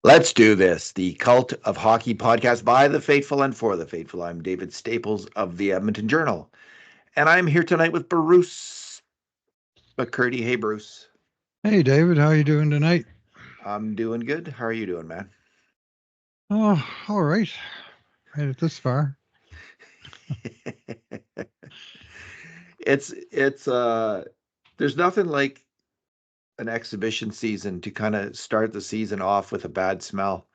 Let's do this. The Cult of Hockey podcast by the faithful and for the faithful. I'm David Staples of the Edmonton Journal, and I'm here tonight with Bruce McCurdy. Hey, Bruce. Hey, David, how you doing tonight? I'm doing good. How are you doing, man? Oh, all right. Made it this far. it's there's nothing like an exhibition season to kind of start the season off with a bad smell.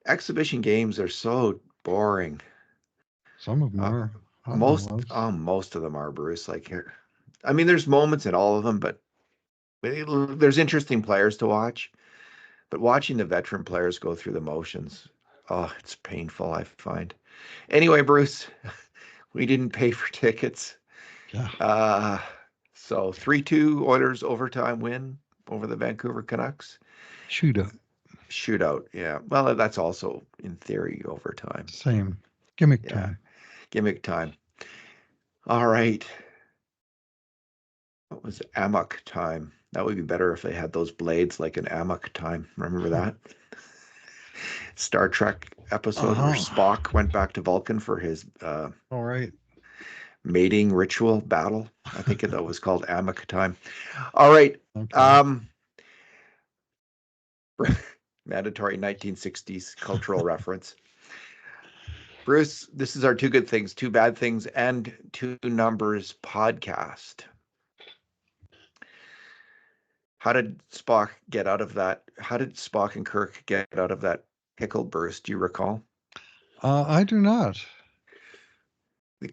Exhibition games are so boring. Some of them Uh, are. I most was. most of them are, Bruce. Like here, I mean, there's moments in all of them, but there's interesting players to watch. But watching the veteran players go through the motions, oh, it's painful, I find. Anyway, Bruce, we didn't pay for tickets. Yeah. Uh, so 3-2 Oilers overtime win over the Vancouver Canucks. Shoot up. Shootout, yeah. Well, that's also in theory overtime. Same. Gimmick Yeah, time. gimmick time. All right. What was amok time? That would be better if they had those blades like an amok time. Remember that? Star Trek episode where Uh-huh. Spock went back to Vulcan for his All right. mating ritual battle. I think that was called amok time. All right. Okay. Um, mandatory 1960s cultural reference. Bruce, this is our two good things, two bad things, and two numbers podcast. How did Spock get out of that? How did Spock and Kirk get out of that pickle, Bruce? Do you recall? I do not.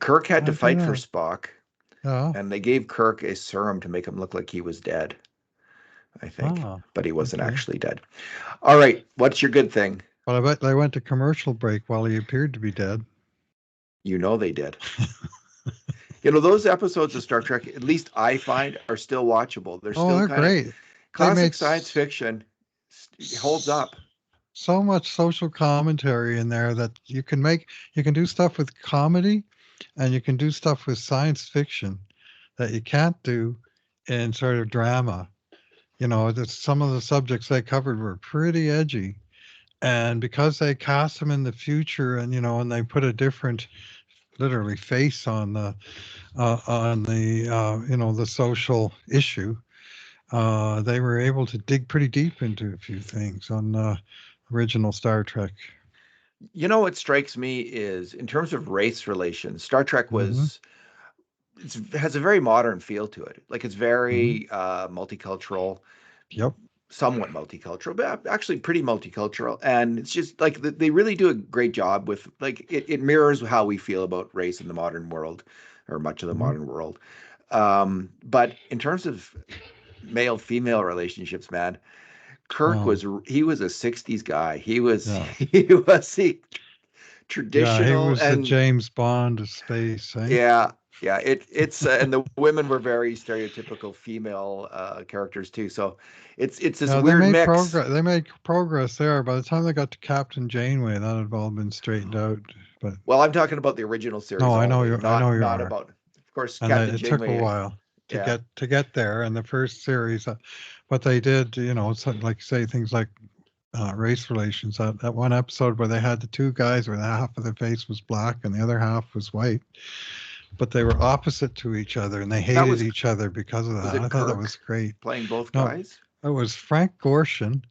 Kirk had to I do fight for not. Spock, Yeah. and they gave Kirk a serum to make him look like he was dead, I think, Ah, but he wasn't okay. actually dead. All right, what's your good thing? But I bet they went to commercial break while he appeared to be dead. You know they did. You know, those episodes of Star Trek, at least I find, are still watchable. They're Oh, still they're kind of great. They classic make science fiction, holds up. so much social commentary in there that you can do stuff with comedy and you can do stuff with science fiction that you can't do in sort of drama. Some of the subjects they covered were pretty edgy. And because they cast them in the future and they put a different literally face on the social issue, they were able to dig pretty deep into a few things on original Star Trek. You know what strikes me is in terms of race relations, Star Trek Hmm. has a very modern feel to it. Like it's Hmm. very multicultural, Yep. somewhat multicultural, but actually pretty multicultural. And it's just like they really do a great job with like it mirrors how we feel about race in the modern world, or much of the Hmm. modern world. But in terms of male female relationships, man, Kirk Oh, was a 60s guy. He was yeah. he was the Yeah, he traditional was the and James Bond of space, eh? yeah, yeah. It's and the women were very stereotypical female characters too. So it's this Yeah, they weird made mix. progress. They made progress there. By the time they got to Captain Janeway, that had all been straightened out. But Well, I'm talking about the original series no, only, I know you not are. about. Of course, And Captain it took a Janeway. while Yeah, to get there. And the first series, but they did, like say things like race relations. That one episode where they had the two guys where half of their face was black and the other half was white, but they were opposite to each other and they that hated each other because of was that. I it. thought that was Kirk great. playing both No, guys. it was Frank Gorshin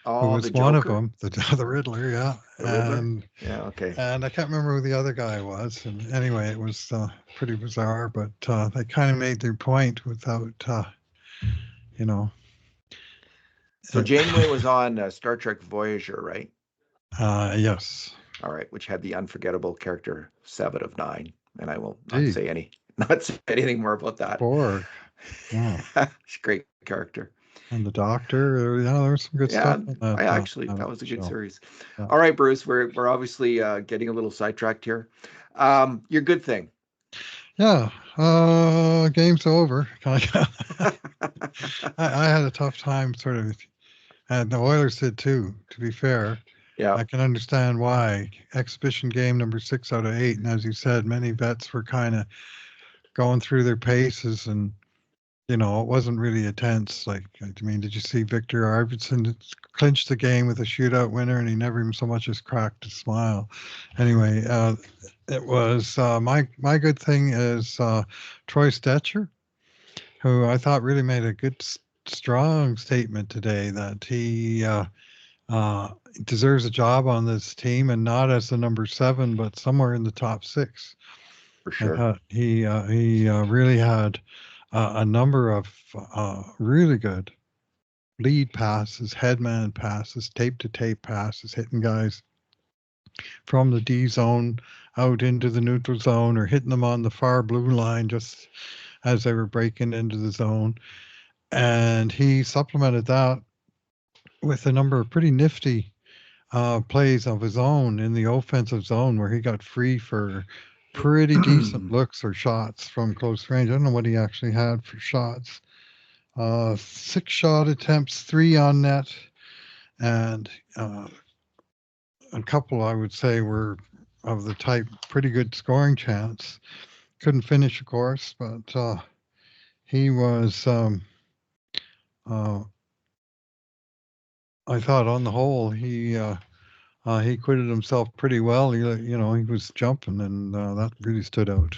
who Oh, the was one of Joker, them, the the Riddler, yeah, the Riddler. Yeah, okay. and I can't remember who the other guy was. And anyway, it was pretty bizarre, but they kind of made their point without, you know, So Janeway was on Star Trek Voyager, right? yes, All right, which had the unforgettable character Seven of Nine, and I will not indeed, say not say anything more about that. Borg, yeah, She's a great character. and the Doctor. Yeah, there was some good Yeah, stuff in I actually that that was a good show. series. Yeah, All right, Bruce, we're obviously getting a little sidetracked here. Your good thing. yeah. Game's over. I had a tough time, sort of, and the Oilers did too. To be fair, Yeah, I can understand why. Exhibition game number 6 out of 8, and as you said, many vets were kind of going through their paces, and it wasn't really intense. Like, I mean, did you see Victor Arvidsson clinch the game with a shootout winner, and he never even so much as cracked a smile? Anyway, it was my good thing is Troy Stecher, who I thought really made a good, strong statement today that he deserves a job on this team, and not as the number 7, but somewhere in the top 6. For I sure. thought he really had a number of really good lead passes, headman passes, tape to tape passes, hitting guys from the D zone out into the neutral zone, or hitting them on the far blue line just as they were breaking into the zone. And he supplemented that with a number of pretty nifty plays of his own in the offensive zone, where he got free for pretty decent looks or shots from close range. I don't know what he actually had for shots. 6 shot attempts, 3 on net, and a couple I would say were of the type pretty good scoring chance. Couldn't finish, of course, but he was. I thought on the whole he acquitted himself pretty well. He was jumping, and that really stood out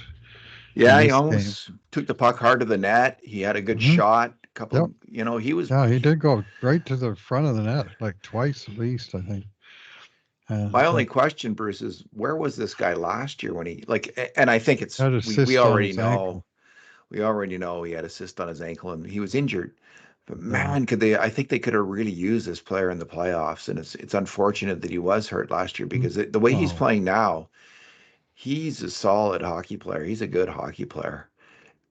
in Yeah, he this game. almost took the puck hard to the net. He had a good Hmm. shot. Yep. He was. Yeah, he did go right to the front of the net, like twice at least, I think. My And only question, Bruce, is where was this guy last year when he and I think it's had a we cyst on already his ankle. know. We already know he had a cyst on his ankle and he was injured. But Yeah. man, I think they could have really used this player in the playoffs. And it's unfortunate that he was hurt last year Mm. because the way he's Oh, playing now, he's a solid hockey player. He's a good hockey player.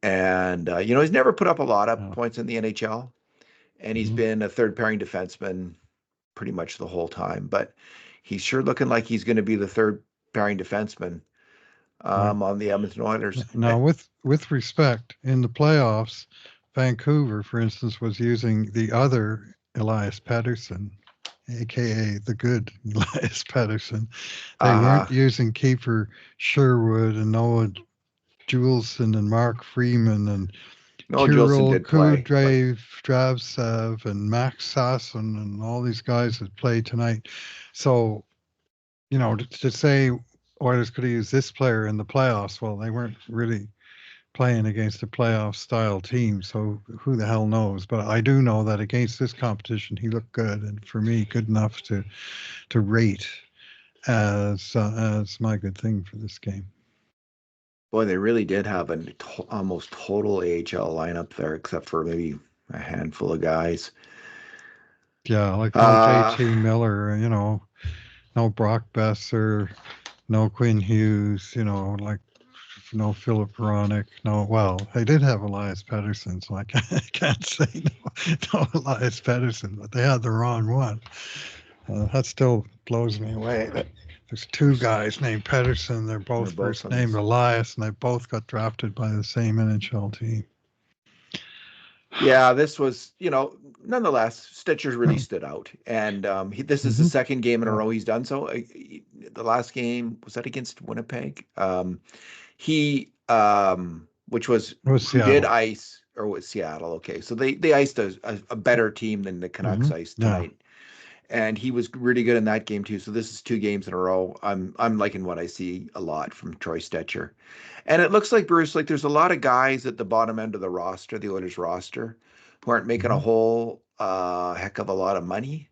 And, he's never put up a lot of yeah. points in the NHL. And he's Hmm. been a third pairing defenseman pretty much the whole time. But he's sure looking like he's going to be the third pairing defenseman Right. on the Edmonton Oilers. Now, with respect, in the playoffs, Vancouver, for instance, was using the other Elias Pettersson, aka the good Elias Pettersson. They Uh, weren't using Kiefer Sherwood and Noah Juleson and Mark Freeman and Noel Jolson Kirill did play, but Dravsev and Max Sasson and all these guys that played tonight. So, to say Oilers could have used this player in the playoffs, well, they weren't really playing against a playoff style team, so who the hell knows? But I do know that against this competition, he looked good, and for me, good enough to rate as my good thing for this game. boy, they really did have almost total AHL lineup there, except for maybe a handful of guys. Yeah, like no Uh, JT Miller, no Brock Besser, no Quinn Hughes, like no Philip Veronic, no. Well, they did have Elias Pettersson, so I can't say no Elias Pettersson, but they had the wrong one. That still blows me away. That there's 2 guys named Pettersson. They're they're both both first on named this. Elias, and they both got drafted by the same NHL team. Yeah, this was, nonetheless, Stitcher's really stood out, and this is the Hmm. second game in a Yeah. row he's done so. The last game was that against Winnipeg. He, which was It was who did Seattle. ice, or was Seattle? Okay, so they iced a better team than the Canucks Hmm. iced Yeah. tonight, and he was really good in that game too. So this is 2 games in a row. I'm liking what I see a lot from Troy Stecher, and it looks like Bruce, like there's a lot of guys at the bottom end of the roster, the Oilers roster, who aren't making a Hmm. whole heck of a lot of money,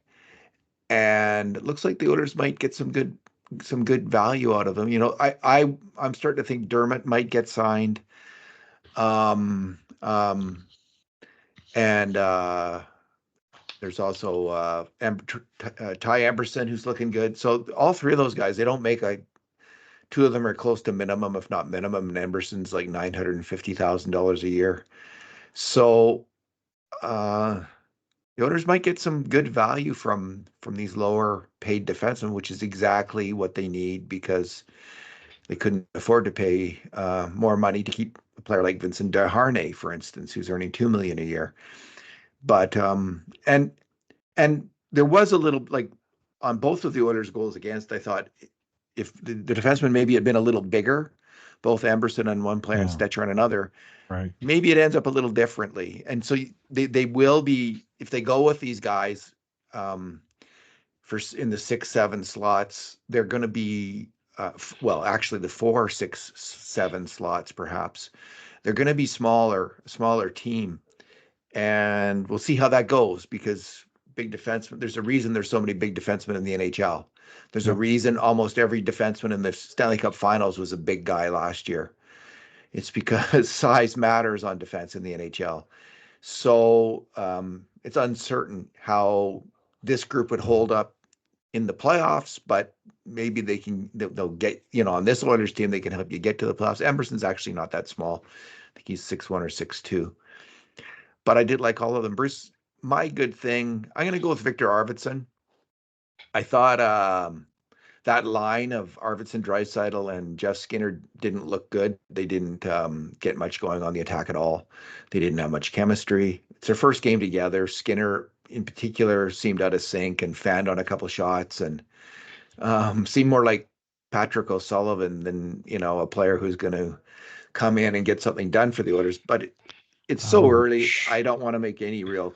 and it looks like the Oilers might get some good value out of them. I'm starting to think Dermott might get signed. Um, um, and there's also Ty Emberson, who's looking good. So all 3 of those guys, they don't make 2 of them are close to minimum, if not minimum, and Emberson's like $950,000 a year. So uh, the owners might get some good value from these lower paid defensemen, which is exactly what they need because they couldn't afford to pay more money to keep a player like Vincent Desharnais, for instance, who's earning $2 million a year. But and there was a little like on both of the Oilers' goals against. I thought if the defenseman maybe had been a little bigger, both Emberson on one player and Yeah. Stecher on another, Right. maybe it ends up a little differently. And so they will be, if they go with these guys for in the 6-7 slots, they're going to be well, actually the 4-6-7 slots perhaps. They're going to be smaller team, and we'll see how that goes because big defensemen. There's a reason there's so many big defensemen in the NHL. There's a reason almost every defenseman in the Stanley Cup Finals was a big guy last year. It's because size matters on defense in the NHL. So it's uncertain how this group would hold up in the playoffs, but maybe they'll get, on this Oilers team, they can help you get to the playoffs. Emberson's actually not that small. I think he's 6'1" or 6'2". But I did like all of them. Bruce, my good thing, I'm going to go with Victor Arvidsson. I thought that line of Arvidsson, Draisaitl, and Jeff Skinner didn't look good. They didn't get much going on the attack at all. They didn't have much chemistry. It's their first game together. Skinner, in particular, seemed out of sync and fanned on a couple shots and seemed more like Patrick O'Sullivan than, a player who's going to come in and get something done for the Oilers. But it's so early. I don't want to make any real.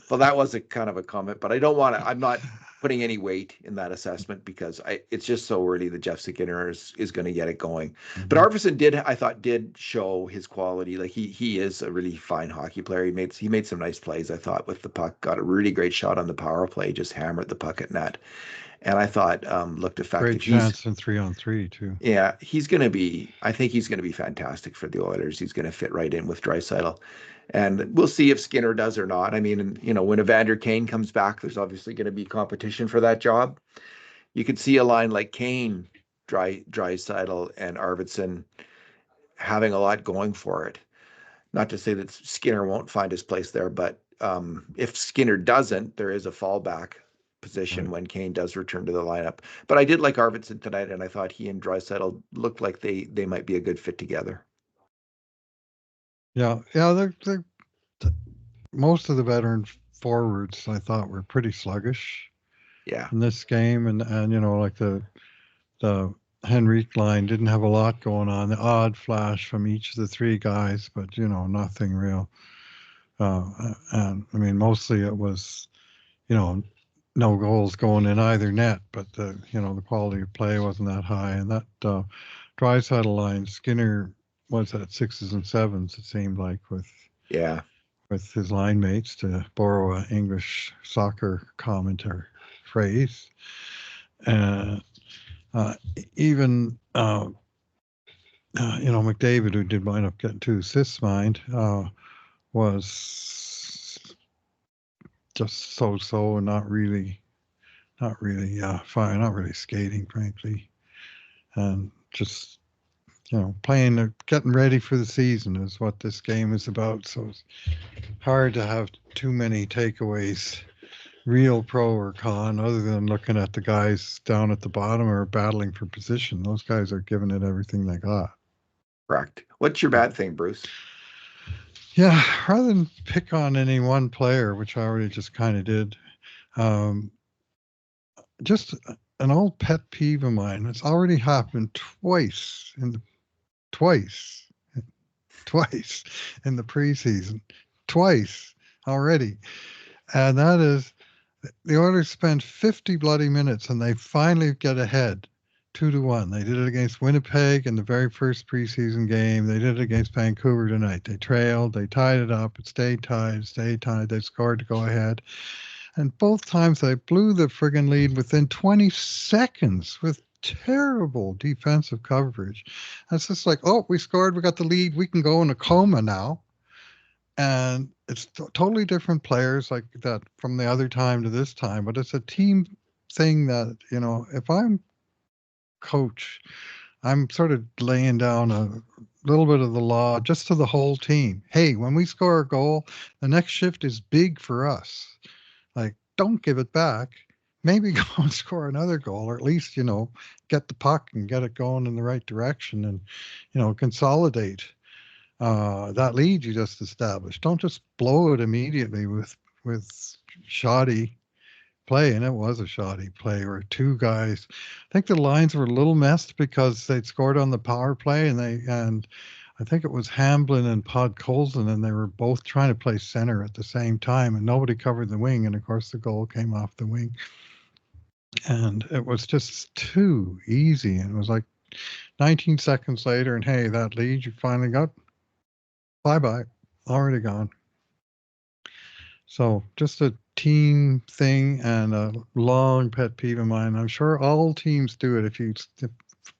Well, that was a kind of a comment, but I don't want to. I'm not putting any weight in that assessment because it's just so early that Jeff Skinner is going to get it going. Mm-hmm. But Arvidsson I thought did show his quality. Like he is a really fine hockey player. He made some nice plays, I thought, with the puck. Got a really great shot on the power play, just hammered the puck at net. And I thought looked effective. Great chance in 3-on-3 too. Yeah, I think he's going to be fantastic for the Oilers. He's going to fit right in with Draisaitl. And we'll see if Skinner does or not. I mean, when Evander Kane comes back, there's obviously going to be competition for that job. You could see a line like Kane, Draisaitl, and Arvidsson having a lot going for it. Not to say that Skinner won't find his place there, but if Skinner doesn't, there is a fallback position when Kane does return to the lineup. But I did like Arvidsson tonight, and I thought he and Draisaitl looked like they might be a good fit together. Yeah, they're most of the veteran forwards I thought were pretty sluggish. Yeah. In this game, and like the Henrique line didn't have a lot going on. The odd flash from each of the three guys, but nothing real. And I mean, mostly it was, no goals going in either net, but the quality of play wasn't that high. And that Draisaitl line, Skinner was at 6s and 7s. It seemed like with his line mates, to borrow an English soccer commentator phrase. Even McDavid, who did wind up getting 2 assists, was just so and not really fine, not really skating, frankly, and just playing, getting ready for the season is what this game is about. So it's hard to have too many takeaways, real pro or con, other than looking at the guys down at the bottom or battling for position. Those guys are giving it everything they got. Correct. What's your bad thing, Bruce? Yeah, rather than pick on any one player, which I already just kind of did, just an old pet peeve of mine. It's already happened twice in the preseason, twice already, and that is the Oilers spent 50 bloody minutes and they finally get ahead 2-1. They did it against Winnipeg in the very first preseason game. They did it against Vancouver tonight. They trailed, they tied it up, it stayed tied. They scored to go ahead. And both times they blew the friggin' lead within 20 seconds with terrible defensive coverage. And it's just like, oh, we scored, we got the lead, we can go in a coma now. And it's totally different players like that from the other time to this time. But it's a team thing that, if I'm coach, I'm sort of laying down a little bit of the law just to the whole team. Hey, when we score a goal, the next shift is big for us. Like, don't give it back. Maybe go and score another goal, or at least, get the puck and get it going in the right direction and, consolidate that lead you just established. Don't just blow it immediately with shoddy play, and it was a shoddy play where two guys. I think the lines were a little messed because they'd scored on the power play, and I think it was Hamblin and Podkolzin, and they were both trying to play center at the same time, and nobody covered the wing, and of course the goal came off the wing, and it was just too easy, and it was like 19 seconds later, and hey, that lead you finally got, bye-bye, already gone. So just a team thing and a long pet peeve of mine. I'm sure all teams do it. If you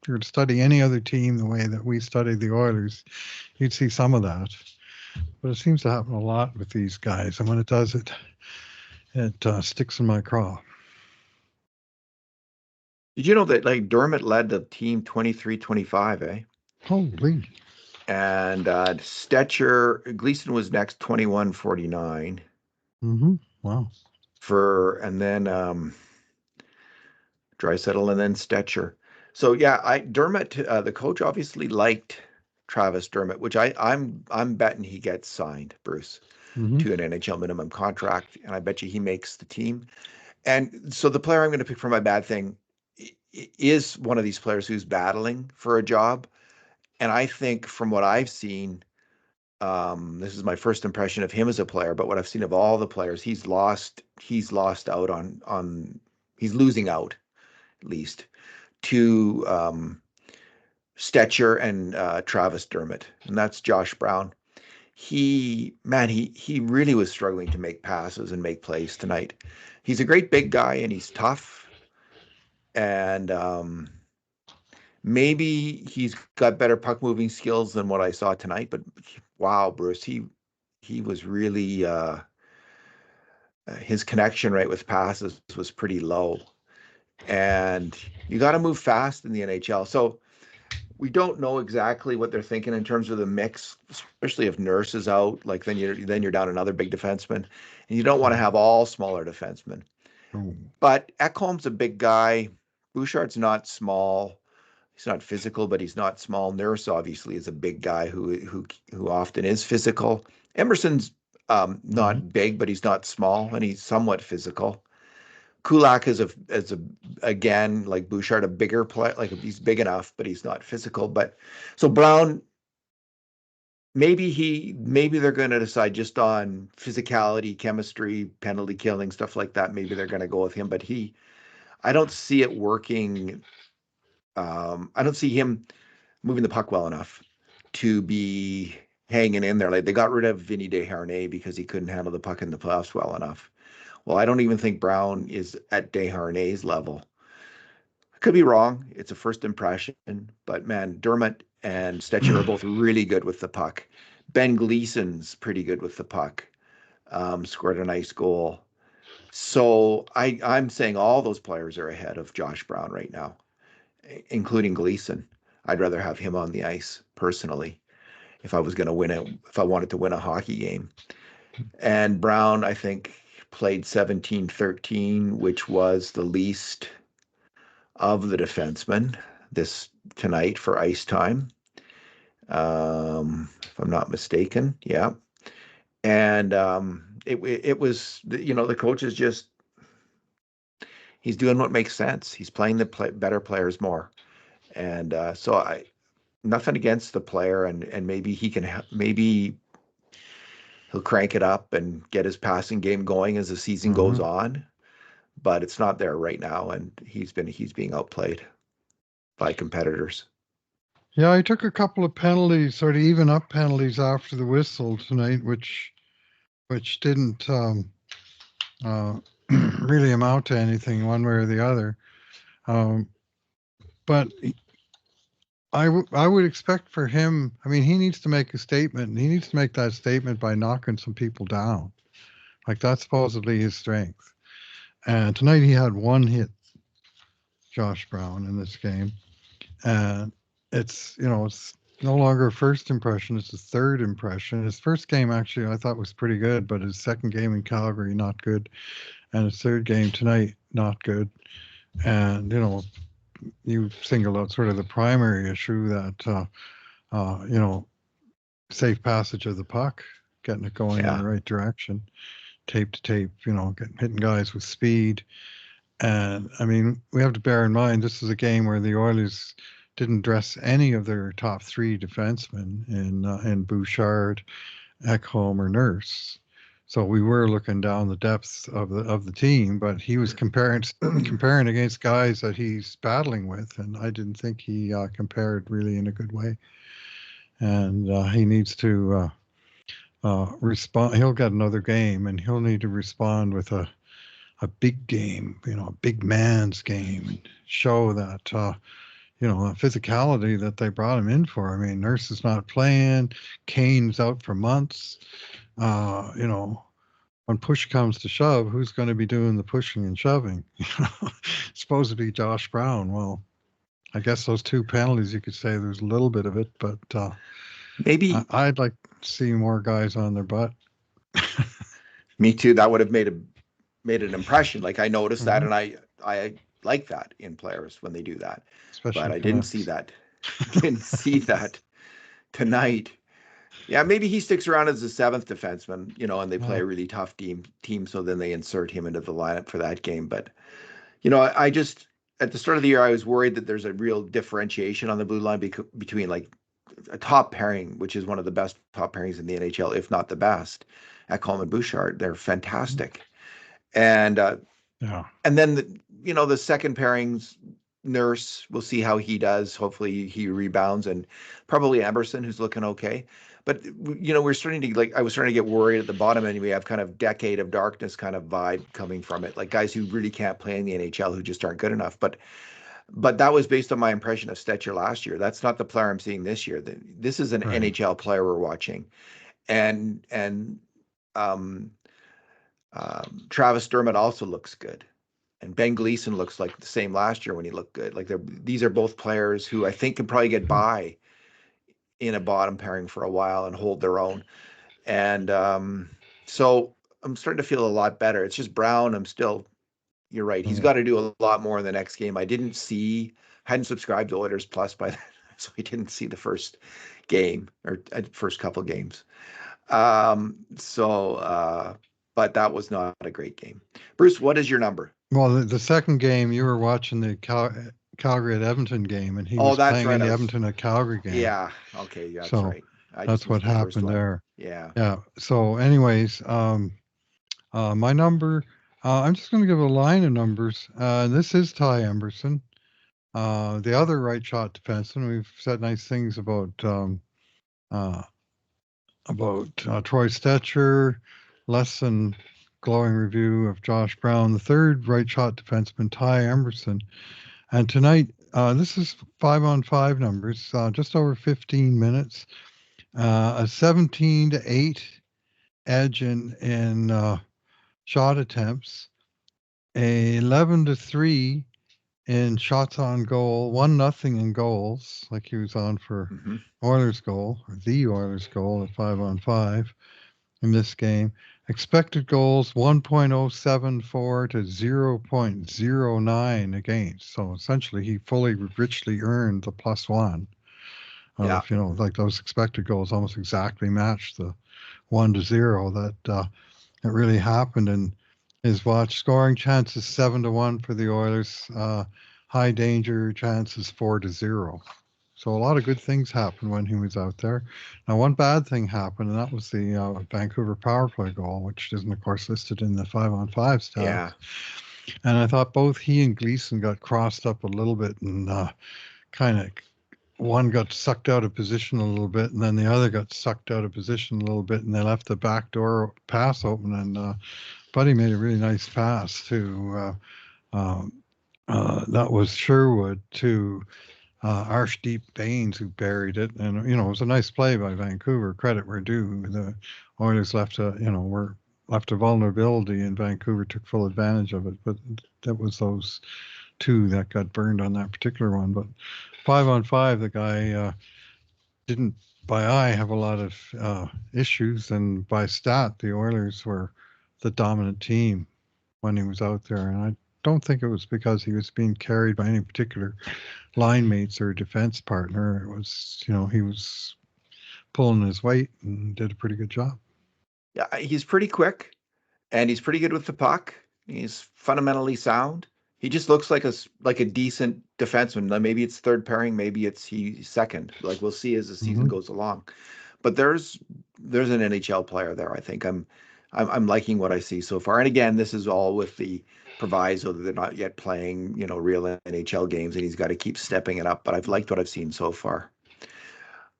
were to study any other team the way that we studied the Oilers, you'd see some of that. But it seems to happen a lot with these guys, and when it does, it sticks in my craw. Did you know that like Dermott led the team 23-25, eh? Holy. And Stecher, Gleason was next 21-49. Wow. And then Draisaitl and then Stecher. So yeah, Dermott, the coach obviously liked Travis Dermott, which I'm betting he gets signed, Bruce, to an NHL minimum contract, and I bet you he makes the team. And so the player I'm going to pick for my bad thing is one of these players who's battling for a job. And I think from what I've seen, this is my first impression of him as a player, but what I've seen of all the players, he's lost out on he's losing out at least to Stecher and Travis Dermott, and that's Josh Brown. He really was struggling to make passes and make plays tonight. He's a great big guy and he's tough, and maybe he's got better puck moving skills than what I saw tonight. But wow, Bruce, he was really his connection rate with passes was pretty low, and you got to move fast in the NHL. So we don't know exactly what they're thinking in terms of the mix, especially if Nurse is out. Like then you're down another big defenseman, and you don't want to have all smaller defensemen. Oh. But Ekholm's a big guy. Bouchard's not small. He's not physical, but he's not small. Nurse obviously is a big guy who often is physical. Emberson's not big, but he's not small, and he's somewhat physical. Kulak is again like Bouchard, a bigger player. Like he's big enough, but he's not physical. But so Brown, maybe they're going to decide just on physicality, chemistry, penalty killing, stuff like that. Maybe they're going to go with him, but I don't see it working. I don't see him moving the puck well enough to be hanging in there. Like they got rid of Vinny Desharnais because he couldn't handle the puck in the playoffs well enough. Well, I don't even think Brown is at Desharnais' level. I could be wrong. It's a first impression, but man, Dermott and Stecher are both really good with the puck. Ben Gleason's pretty good with the puck. Scored a nice goal. So I'm saying all those players are ahead of Josh Brown right now, including Gleason. I'd rather have him on the ice personally if I wanted to win a hockey game. And Brown, I think, played 17-13, which was the least of the defensemen this tonight for ice time. If I'm not mistaken. Yeah. And it was, the coach is just, he's doing what makes sense. He's playing the better players more. And so nothing against the player, and maybe maybe he'll crank it up and get his passing game going as the season goes on, but it's not there right now, and he's being outplayed by competitors. Yeah, I took a couple of penalties, sort of even up penalties after the whistle tonight, which didn't really amount to anything one way or the other. But I would expect for him, I mean, he needs to make a statement, and he needs to make that statement by knocking some people down. Like that's supposedly his strength. And tonight he had one hit, Josh Brown, in this game. And it's no longer a first impression, it's a third impression. His first game actually I thought was pretty good, but his second game in Calgary, not good. And his third game tonight, not good. And, you single out sort of the primary issue that, safe passage of the puck, getting it going in the right direction. tape to tape, hitting guys with speed. And I mean, we have to bear in mind this is a game where the Oilers didn't dress any of their top three defensemen in Bouchard, Ekholm, or Nurse. So we were looking down the depths of the team, but he was comparing against guys that he's battling with, and I didn't think he compared really in a good way. And he needs to respond. He'll get another game, and he'll need to respond with a big game, a big man's game, and show that the physicality that they brought him in for. I mean, Nurse is not playing, Kane's out for months. When push comes to shove, who's going to be doing the pushing and shoving? It's supposed to be Josh Brown. Well, I guess those two penalties, you could say there's a little bit of it, but maybe I'd like to see more guys on their butt. Me too. That would have made an impression. Like I noticed that, and I like that in players when they do that. Especially but I didn't see that. Didn't see that tonight. Yeah, maybe he sticks around as the seventh defenseman, and they play a really tough team, so then they insert him into the lineup for that game. But, I just, at the start of the year, I was worried that there's a real differentiation on the blue line between like a top pairing, which is one of the best top pairings in the NHL, if not the best, Ekholm and Bouchard. They're fantastic. And and then, the second pairings, Nurse, we'll see how he does. Hopefully he rebounds, and probably Emberson, who's looking okay. But, we're starting to, I was starting to get worried at the bottom end. We have kind of decade of darkness kind of vibe coming from it, like guys who really can't play in the NHL who just aren't good enough. But that was based on my impression of Stecher last year. That's not the player I'm seeing this year. This is an NHL player we're watching. And Travis Dermott also looks good. And Ben Gleason looks like the same last year when he looked good. Like these are both players who I think can probably get by in a bottom pairing for a while and hold their own. And so I'm starting to feel a lot better. It's just Brown. You're right. He's got to do a lot more in the next game. I hadn't subscribed to Oilers Plus by then, so I didn't see the first game or first couple games. But that was not a great game. Bruce, what is your number? Well, the second game, you were watching the Calgary at Edmonton game, and he was playing in the Edmonton at Calgary game. Yeah. Okay. That's right. That's what happened there. Yeah. Yeah. So, anyways, my number, I'm just going to give a line of numbers. This is Ty Emberson, the other right shot defenseman. We've said nice things about Troy Stecher, less than glowing review of Josh Brown, the third right shot defenseman, Ty Emberson. And tonight, this is 5-on-5 numbers, just over 15 minutes, a 17-8 edge in shot attempts, a 11-3 in shots on goal, 1-0 in goals, like he was on for Oilers goal, or the Oilers goal at 5-on-5 in this game. Expected goals 1.074 to 0.09 against. So essentially, he richly earned the +1. Like those expected goals almost exactly matched the 1-0 that really happened. And his scoring chances 7-1 for the Oilers. High danger chances 4-0. So a lot of good things happened when he was out there. Now, one bad thing happened, and that was the Vancouver power play goal, which isn't, of course, listed in the 5-on-5 stats. Yeah. And I thought both he and Gleason got crossed up a little bit, and kind of one got sucked out of position a little bit, and then the other got sucked out of position a little bit, and they left the back door pass open, and Buddy made a really nice pass to that was Sherwood to Arshdeep Baines, who buried it. And, it was a nice play by Vancouver. Credit where due. The Oilers were left a vulnerability, and Vancouver took full advantage of it. But that was those two that got burned on that particular one. But 5-on-5, the guy didn't, by eye, have a lot of issues. And by stat, the Oilers were the dominant team when he was out there. And I don't think it was because he was being carried by any particular line mates or defense partner. It was, he was pulling his weight and did a pretty good job. Yeah, he's pretty quick. and he's pretty good with the puck. He's fundamentally sound. He just looks like a decent defenseman. Maybe it's third pairing, maybe he's second. Like we'll see as the season Hmm. goes along. But there's an NHL player there. I think I'm liking what I see so far. And again, this is all with the proviso that they're not yet playing, real NHL games, and he's got to keep stepping it up. But I've liked what I've seen so far.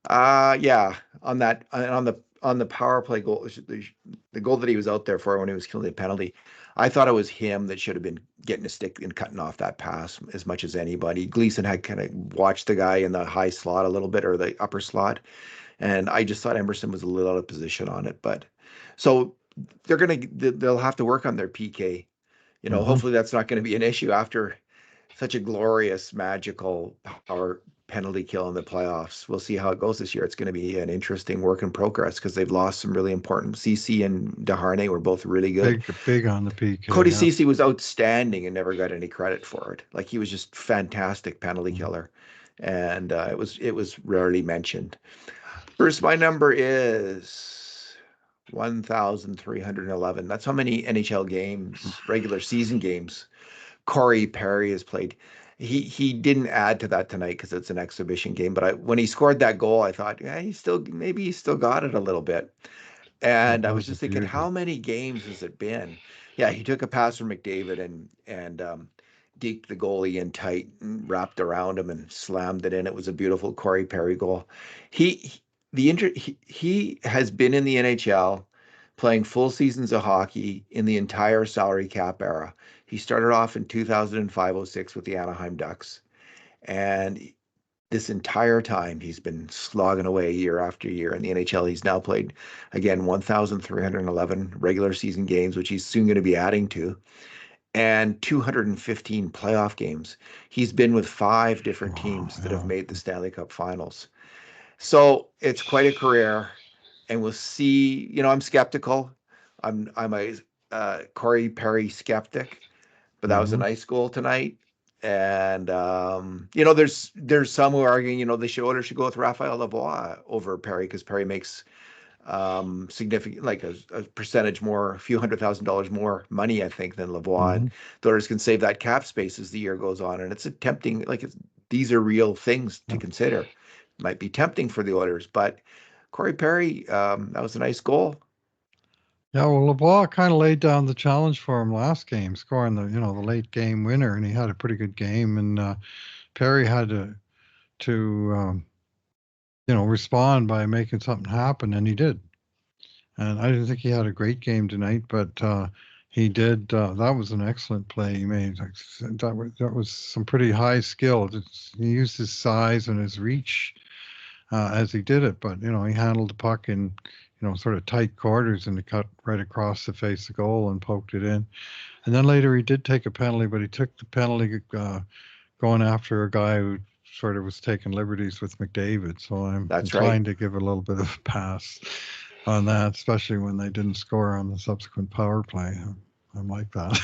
Yeah, on the power play goal, the goal that he was out there for when he was killing the penalty, I thought it was him that should have been getting a stick and cutting off that pass as much as anybody. Gleason had kind of watched the guy in the high slot a little bit, or the upper slot, and I just thought Emberson was a little out of position on it. But so they'll have to work on their PK. Hmm. Hopefully that's not going to be an issue after such a glorious, magical power penalty kill in the playoffs. We'll see how it goes this year. It's going to be an interesting work in progress because they've lost some really important. CC and Deharnay were both really good. Big on the PK. Cody Yeah. CC was outstanding and never got any credit for it. Like he was just fantastic penalty Mhm. killer, and it was rarely mentioned. Bruce, my number is 1,311. That's how many NHL games, regular season games, Cory Perry has played. He didn't add to that tonight because it's an exhibition game. But when he scored that goal, I thought, yeah, he still got it a little bit. That And I was was a just thinking, beauty. how many games has it been? Yeah, he took a pass from McDavid and deked the goalie in tight and wrapped around him and slammed it in. It was a beautiful Cory Perry goal. He he has been in the NHL playing full seasons of hockey in the entire salary cap era. He started off in 2005-06 with the Anaheim Ducks, and this entire time he's been slogging away year after year in the NHL. He's now played again 1,311 regular season games, which he's soon going to be adding to, and 215 playoff games. He's been with 5 different Wow. teams that have Yeah. made the Stanley Cup Finals. So it's quite a career, and we'll see. I'm skeptical. I'm a Corey Perry skeptic, but that was a Hmm. nice goal tonight. And there's some who are arguing, the Oilers should go with Raphael Lavoie over Perry because Perry makes significant, like a percentage more, a few $100,000 more money, I think, than Lavoie. And Hmm. the Oilers can save that cap space as the year goes on. And it's a tempting, these are real things to Yeah. consider. Might be tempting for the Oilers, but Corey Perry, that was a nice goal. Yeah, well, LeBlanc kind of laid down the challenge for him last game, scoring the late game winner, and he had a pretty good game. And Perry had to respond by making something happen, and he did. And I didn't think he had a great game tonight, but he did. That was an excellent play he made. Like, that was some pretty high skill. He used his size and his reach as he did it, but he handled the puck in sort of tight quarters and he cut right across the face of the goal and poked it in. And then later he did take a penalty, but he took the penalty going after a guy who sort of was taking liberties with McDavid. So I'm That's right. inclined to give a little bit of a pass on that, especially when they didn't score on the subsequent power play. I'm like that.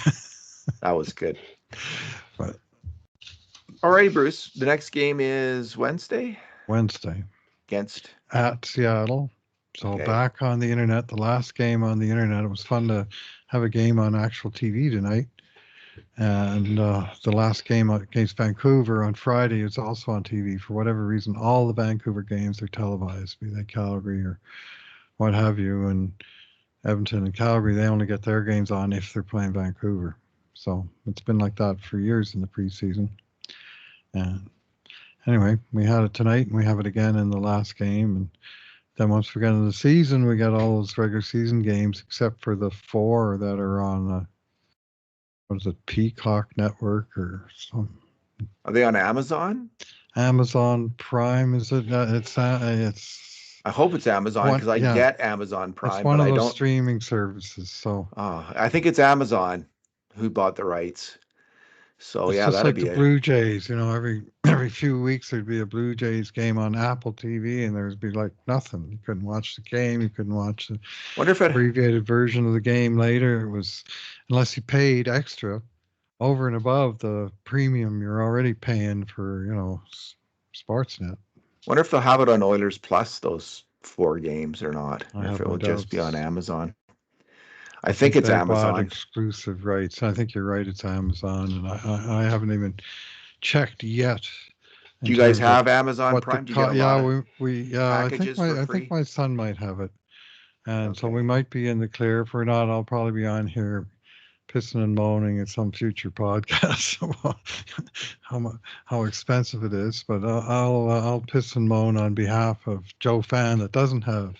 That was good. But All right, Bruce. The next game is Wednesday Wednesday against. at Seattle. So Okay. back on the internet, the last game on the internet. It was fun to have a game on actual TV tonight. And the last game against Vancouver on Friday is also on TV. For whatever reason, all the Vancouver games are televised, be they Calgary or what have you. And Edmonton and Calgary, they only get their games on if they're playing Vancouver. So it's been like that for years in the preseason. And anyway, we had it tonight and we have it again in the last game. And then once we get into the season, we got all those regular season games except for the 4 that are on, what is it, Peacock Network or some Are they on Amazon? Amazon Prime. Is it? It's I hope it's Amazon one. because I Yeah, get Amazon it's Prime, one but of I those don't. streaming services. So Oh, I think it's Amazon who bought the rights. So it's yeah, just that'd like be the it. Blue Jays. Every few weeks there'd be a Blue Jays game on Apple TV, and there'd be like nothing. You couldn't watch the game. You couldn't watch the Wonder if it. abbreviated version of the game later. It was unless you paid extra over and above the premium you're already paying for, Sportsnet. Wonder if they'll have it on Oilers Plus those 4 games or not, I or if have it my will just be on doubts. Amazon. I think it's they bought Amazon. exclusive rights. I think you're right. It's Amazon, and I haven't even checked yet Do in you guys terms of have Amazon what the Prime? Do you get a lot yeah, of we yeah, packages for I think free? my son might have it, and so we Okay. might be in the clear. If we're not, I'll probably be on here pissing and moaning at some future podcast about how expensive it is. But I'll piss and moan on behalf of Joe Fan that doesn't have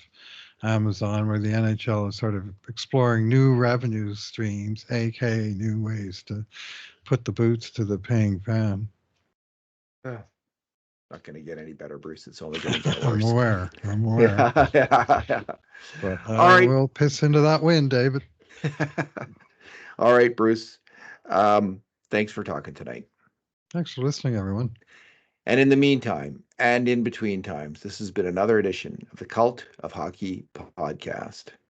Amazon, where the NHL is sort of exploring new revenue streams, aka new ways to put the boots to the paying fan. Uh, Not going to get any better, Bruce. It's only going to get I'm worse. aware. I'm aware. Yeah, yeah. But All I right. will piss into that wind, David. All right, Bruce. Thanks for talking tonight. Thanks for listening, everyone. And in the meantime, and in between times, this has been another edition of the Cult of Hockey podcast.